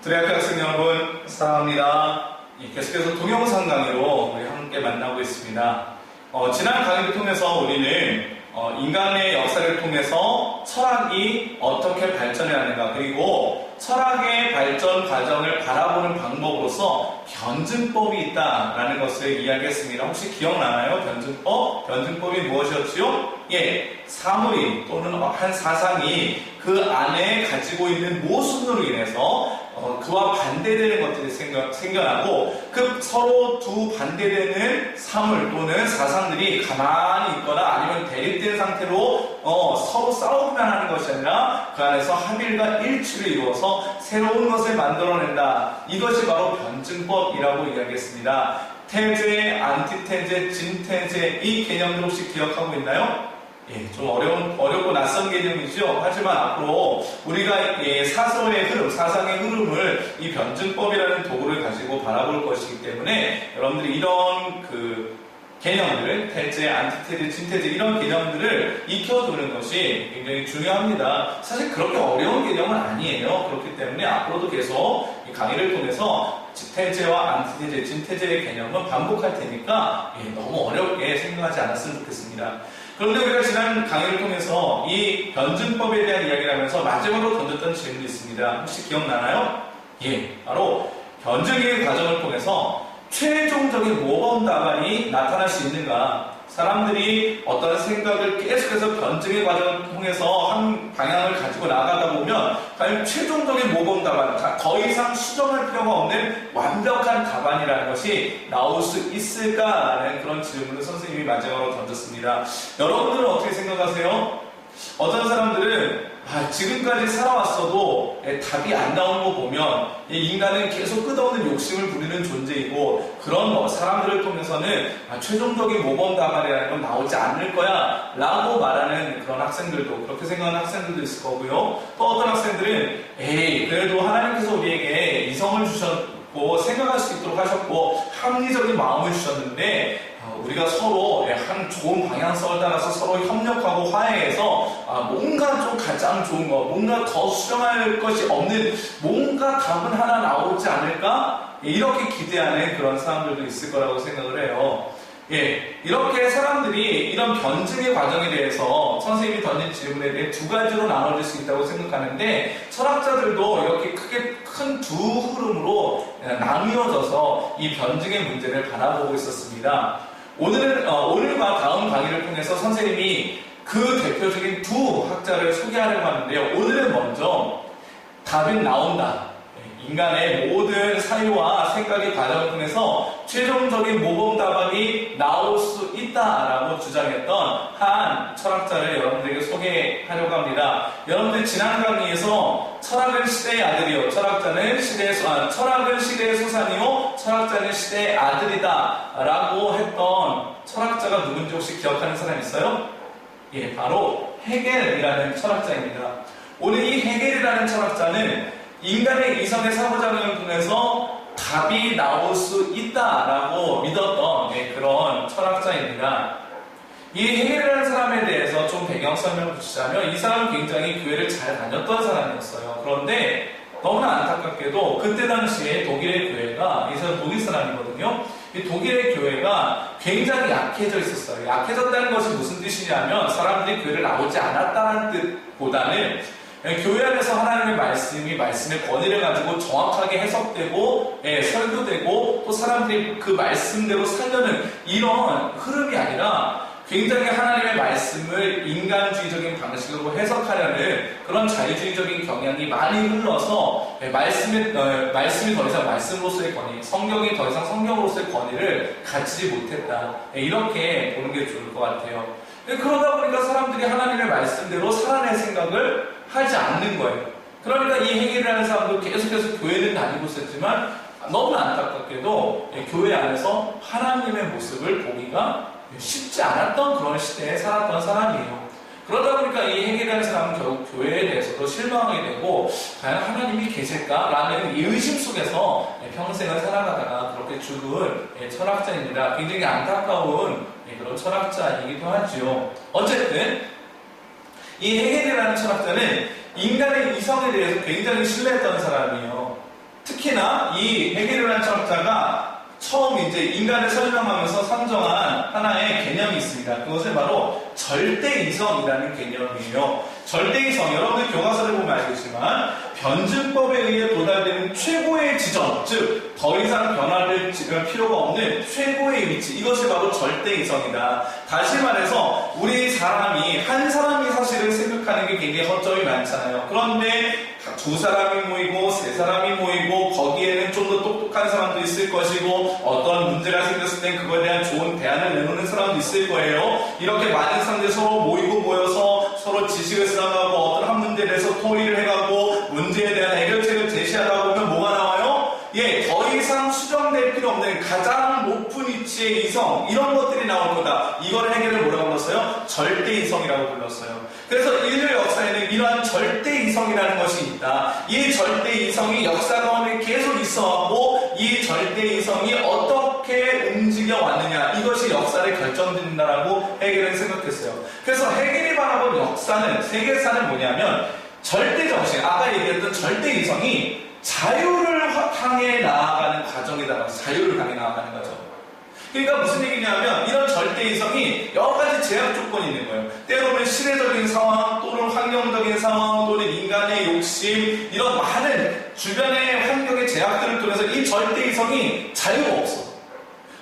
드레아크 학생 여러분 사랑합니다. 계속해서 동영상 강의로 우리 함께 만나고 있습니다. 지난 강의를 통해서 우리는 인간의 역사를 통해서 철학이 어떻게 발전해가는가, 그리고 철학의 발전 과정을 바라보는 방법으로서 변증법이 있다라는 것을 이야기했습니다. 혹시 기억나나요? 변증법? 변증법이 무엇이었지요? 사물이 또는 한 사상이 그 안에 가지고 있는 모순으로 인해서 그와 반대되는 것들이 생겨나고, 그 서로 두 반대되는 사물 또는 사상들이 가만히 있거나 아니면 대립된 상태로 서로 싸우기만 하는 것이 아니라 그 안에서 합일과 일치를 이루어서 새로운 것을 만들어낸다. 이것이 바로 변증법이라고 이야기했습니다. 태제, 안티태제, 진태제, 이 개념들 혹시 기억하고 있나요? 좀 어렵고 낯선 개념이죠. 하지만 앞으로 우리가 사서의 흐름, 사상의 흐름을 이 변증법이라는 도구를 가지고 바라볼 것이기 때문에 여러분들이 이런 개념들, 태제, 안티태제, 진태제 이런 개념들을 익혀두는 것이 굉장히 중요합니다. 사실 그렇게 어려운 개념은 아니에요. 그렇기 때문에 앞으로도 계속 이 강의를 통해서 태제와 안티태제, 진태제의 개념은 반복할 테니까 너무 어렵게 생각하지 않았으면 좋겠습니다. 그런데 우리가 지난 강의를 통해서 이 변증법에 대한 이야기를 하면서 마지막으로 던졌던 질문이 있습니다. 혹시 기억나나요? 바로 변증의 과정을 통해서 최종적인 모범 답안이 나타날 수 있는가? 사람들이 어떤 생각을 계속해서 변증의 과정을 통해서 한 방향을 가지고 나가다 보면 과연 최종적인 모범 답안, 더 이상 수정할 필요가 없는 완벽한 답안이라는 것이 나올 수 있을까라는 그런 질문을 선생님이 마지막으로 던졌습니다. 여러분들은 어떻게 생각하세요? 어떤 사람들은 지금까지 살아왔어도 답이 안 나오는 거 보면 인간은 계속 끝없는 욕심을 부리는 존재이고, 그런 사람들을 통해서는 최종적인 모범 답안이라는 건 나오지 않을 거야 라고 말하는 그런 학생들도, 그렇게 생각하는 학생들도 있을 거고요. 또 어떤 학생들은 그래도 하나님께서 우리에게 이성을 주셨고 생각할 수 있도록 하셨고 합리적인 마음을 주셨는데 우리가 서로 한 좋은 방향성을 따라서 서로 협력하고 화해해서 뭔가 좀 가장 좋은 거, 뭔가 더 수정할 것이 없는 뭔가 답은 하나 나오지 않을까? 이렇게 기대하는 그런 사람들도 있을 거라고 생각을 해요. 이렇게 사람들이 이런 변증의 과정에 대해서 선생님이 던진 질문에 대해 두 가지로 나눠질 수 있다고 생각하는데, 철학자들도 이렇게 크게 큰 두 흐름으로 나뉘어져서 이 변증의 문제를 바라보고 있었습니다. 오늘과 다음 강의를 통해서 선생님이 그 대표적인 두 학자를 소개하려고 하는데요. 오늘은 먼저 답이 나온다. 인간의 모든 사유와 생각의 과정을 통해서 최종적인 모범 답안이 나올 수 있다라고 주장했던 한 철학자를 여러분들에게 소개하려고 합니다. 여러분들 지난 강의에서 철학은 시대의 아들이요, 철학은 시대의 소산이요, 철학자는 시대의 아들이다 라고 했던 철학자가 누군지 혹시 기억하는 사람 있어요? 바로 헤겔이라는 철학자입니다. 오늘 이 헤겔이라는 철학자는 인간의 이성의 사고작용을 통해서 답이 나올 수 있다라고 믿었던 그런 철학자입니다. 이 헤겔이라는 사람에 대해서 좀 배경 설명을 주자면, 이 사람은 굉장히 교회를 잘 다녔던 사람이었어요. 그런데 너무나 안타깝게도 그때 당시에 독일의 교회가, 이 사람 독일 사람이거든요. 이 독일의 교회가 굉장히 약해져 있었어요. 약해졌다는 것이 무슨 뜻이냐면, 사람들이 교회를 나오지 않았다는 뜻보다는 교회 안에서 하나님의 말씀의 권위를 가지고 정확하게 해석되고 설교되고 또 사람들이 그 말씀대로 살려는 이런 흐름이 아니라, 굉장히 하나님의 말씀을 인간주의적인 방식으로 해석하려는 그런 자유주의적인 경향이 많이 흘러서 말씀이 더 이상 말씀으로서의 권위, 성경이 더 이상 성경으로서의 권위를 갖지 못했다, 이렇게 보는 게 좋을 것 같아요. 그러다 보니까 사람들이 하나님의 말씀대로 살아낼 생각을 하지 않는 거예요. 그러니까 이 헤겔이라는 사람도 계속해서 교회를 다니고 있었지만 너무 안타깝게도 교회 안에서 하나님의 모습을 보기가 쉽지 않았던 그런 시대에 살았던 사람이에요. 그러다 보니까 이 헤겔이라는 사람은 결국 교회에 대해서도 실망하게 되고, 과연 하나님이 계실까라는 이 의심 속에서 평생을 살아가다가 그렇게 죽은 철학자입니다. 굉장히 안타까운 그런 철학자이기도 하죠. 어쨌든 이 헤겔이라는 철학자는 인간의 이성에 대해서 굉장히 신뢰했던 사람이에요. 이 헤겔이라는 철학자가 처음 이제 인간을 설명하면서 선정한 하나의 개념이 있습니다. 그것은 바로 절대이성이라는 개념이에요. 절대이성, 여러분들 교과서를 보면 알겠지만 변증법에 의해 도달되는 최고의 지점, 즉 더 이상 변화될 필요가 없는 최고의 위치, 이것이 바로 절대이성이다. 다시 말해서 우리 사람이 한 사람이 사실은 생각하는 게 굉장히 허점이 많잖아요. 그런데 두 사람이 모이고 세 사람이 모이고 거기에는 좀 더 똑똑한 사람도 있을 것이고 어떤 문제가 생겼을 땐 그거에 대한 좋은 대안을 내놓는 사람도 있을 거예요. 이렇게 많은 사람들이 서로 모이고 모여서 서로 지식을 쌓아가고 어떤 한 문제에 대해서 토의를 해가고 문제에 대한 해결책을 제시하다 보면 뭐가 나와요? 예, 더 이상 수정될 필요 없는 가장 높은 위치의 이성, 이런 것들이 나올 거다. 이걸 해결을 뭐라고 불렀어요? 절대이성이라고 불렀어요. 그래서 인류 역사에는 이러한 절대이성이라는 것이 있다. 이 절대이성이 역사 가운데 계속 있어왔고 이 절대이성이 어떻게 움직여 왔느냐, 이것이 역사를 결정짓는다라고 해겔은 생각했어요. 그래서 해겔이 바라본 역사는, 세계사는 뭐냐면 절대정신, 아까 얘기했던 절대이성이 자유를 향해 나아가는 과정이다. 자유를 향해 나아가는 거죠. 그러니까 무슨 얘기냐면 이런 절대이성이 여러 가지 제약 조건이 있는 거예요. 때로는 시대적인 상황, 또는 환경적인 상황, 또는 인간의 욕심, 이런 많은 주변의 환경의 제약들을 통해서 이 절대이성이 자유가 없어.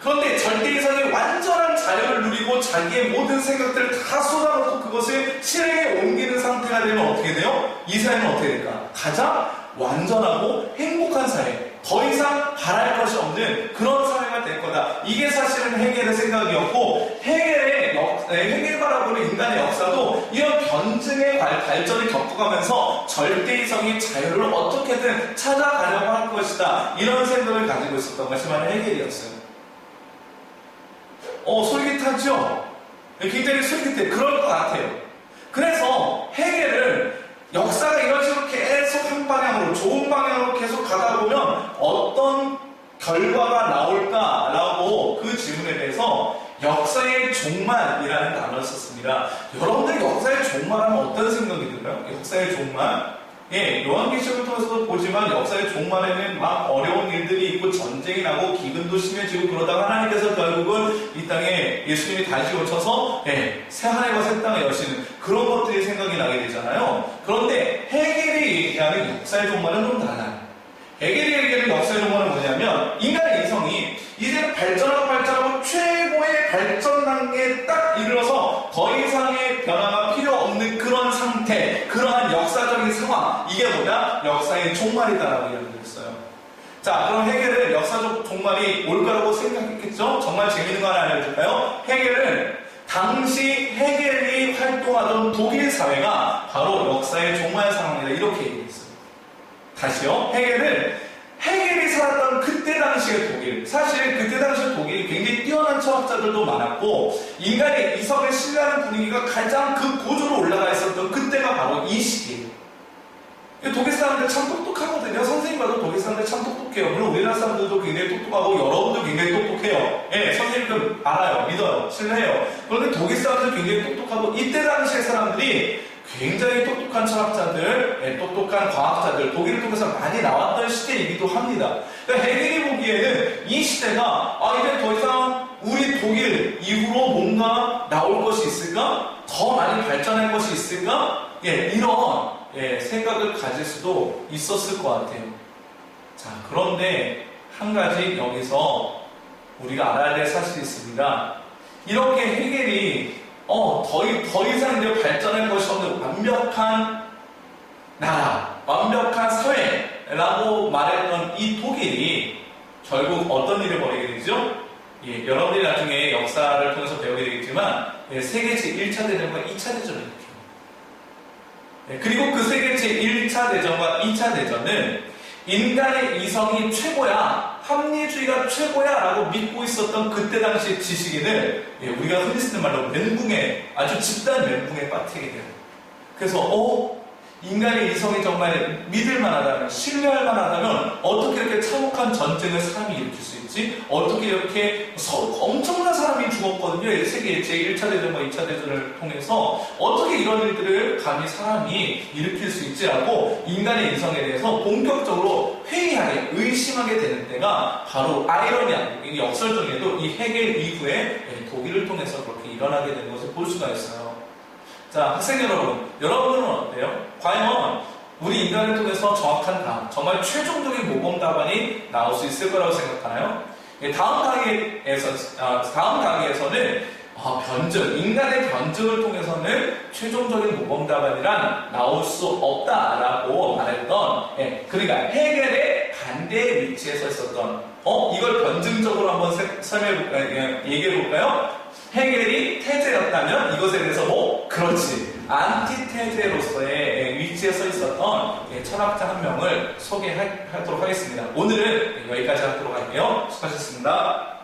그런데 절대이성이 완전한 자유를 누리고 자기의 모든 생각들을 다 쏟아놓고 그것을 실행에 옮기는 상태가 되면 어떻게 돼요? 이 사회는 어떻게 될까? 가장 완전하고 행복한 사회, 더 이상 바랄 것이 없는 그런 사회가 될 거다. 이게 사실은 해겔의 생각이었고, 해겔 바라보는 인간의 역사도 이런 변증의 발전을 겪어가면서 절대이성의 자유를 어떻게든 찾아가려고 할 것이다. 이런 생각을 가지고 있었던 것이 바로 해겔이었어요. 솔깃하죠? 굉장히 솔깃해. 그럴 것 같아요. 그래서 해겔은 역사가 이런 식으로 계속 한 방향으로, 좋은 방향으로 계속 가다 보면 어떤 결과가 나올까라고 그 질문에 대해서 역사의 종말이라는 단어를 썼습니다. 여러분들이 역사의 종말하면 어떤 생각이 들어요? 역사의 종말? 예, 요한계시록을 통해서도 보지만 역사의 종말에는 막 어려운 일들이 있고 전쟁이 나고 기근도 심해지고 그러다가 하나님께서 결국은 이 땅에 예수님이 다시 오셔서 새 하늘과 새 땅을 여시는 그런 것들이 생각이 나게 되잖아요. 그런데 해겔이 얘기하는 역사의 종말은 좀 달라요. 해겔이 얘기하는 역사의 종말은 뭐냐면 인간의 이성이 이제 발전하고 최고의 발전 단계에 딱 이르러서 더 이상의 변화가 필요 없는 그런 상태, 그러한 역사적인 상황, 이게 뭐냐? 역사의 종말이다라고 이야기를 했어요. 자, 그럼 해겔은 역사적 종말이 올 거라고 생각했겠죠? 정말 재밌는 거 하나 알려줄까요? 해겔은 당시 해겔이 활동하던 독일 사회가 바로 역사의 종말 상황이다, 이렇게 얘기했어요. 다시요. 해겔이 살았던 그때 당시의 독일, 사실 그때 당시의 독일이 굉장히 뛰어난 철학자들도 많았고 인간의 이성을 신뢰하는 분위기가 가장 그 고조로 올라가 있었던 그때가 바로 이 시기예요. 독일 사람들 참 똑똑하거든요. 선생님 봐도 독일 사람들 참 똑똑해요. 물론 우리나라 사람들도 굉장히 똑똑하고 여러분도 굉장히 똑똑해요. 예, 선생님도 알아요, 믿어요, 신뢰해요. 그런데 독일 사람들 굉장히 똑똑하고 이때 당시의 사람들이 굉장히 똑똑한 철학자들, 똑똑한 과학자들, 독일을 통해서 많이 나왔던 시대이기도 합니다. 그러니까 해겔이 보기에는 이 시대가 이제 더 이상 우리 독일 이후로 뭔가 나올 것이 있을까? 더 많이 발전할 것이 있을까? 이런 생각을 가질 수도 있었을 것 같아요. 자, 그런데 한 가지 여기서 우리가 알아야 될 사실이 있습니다. 이렇게 해겔이 더 이상 이제 발전할 것이 없는 완벽한 나라, 완벽한 사회라고 말했던 이 독일이 결국 어떤 일을 벌이게 되죠? 여러분들이 나중에 역사를 통해서 배우게 되겠지만 세계 제1차 대전과 2차 대전을 일으켜요. 그리고 그 세계 제1차 대전과 2차 대전은 인간의 이성이 최고야, 합리주의가 최고야 라고 믿고 있었던 그때 당시 지식인을 우리가 흔히 쓰는 말로 멘붕에, 아주 집단 멘붕에 빠뜨리게 돼요. 그래서 인간의 이성이 정말 믿을 만하다면, 신뢰할 만하다면 어떻게 이렇게 참혹한 심각한 전쟁을 사람이 일으킬 수 있지? 어떻게 이렇게 엄청난 사람이 죽었거든요. 세계 제1차 대전과 2차 대전을 통해서 어떻게 이런 일들을 감히 사람이 일으킬 수 있지라고 인간의 인성에 대해서 본격적으로 회의하게 의심하게 되는 때가 바로 아이러니한 역설적에도 이 해겔 이후에 독일을 통해서 그렇게 일어나게 된 것을 볼 수가 있어요. 자, 학생 여러분, 여러분은 어때요? 과연 우리 인간을 통해서 정확한 답, 정말 최종적인 모범 답안이 나올 수 있을 거라고 생각하나요? 다음 강의에서는 변증, 인간의 변증을 통해서는 최종적인 모범 답안이란 나올 수 없다라고 말했던, 그러니까 해겔의 반대의 위치에 서 있었던, 이걸 변증적으로 한번 얘기해볼까요? 해겔이 태제였다면 이것에 대해서 그렇지. 안티테제로서의 위치에 서 있었던 철학자 한 명을 소개하도록 하겠습니다. 오늘은 여기까지 하도록 할게요. 수고하셨습니다.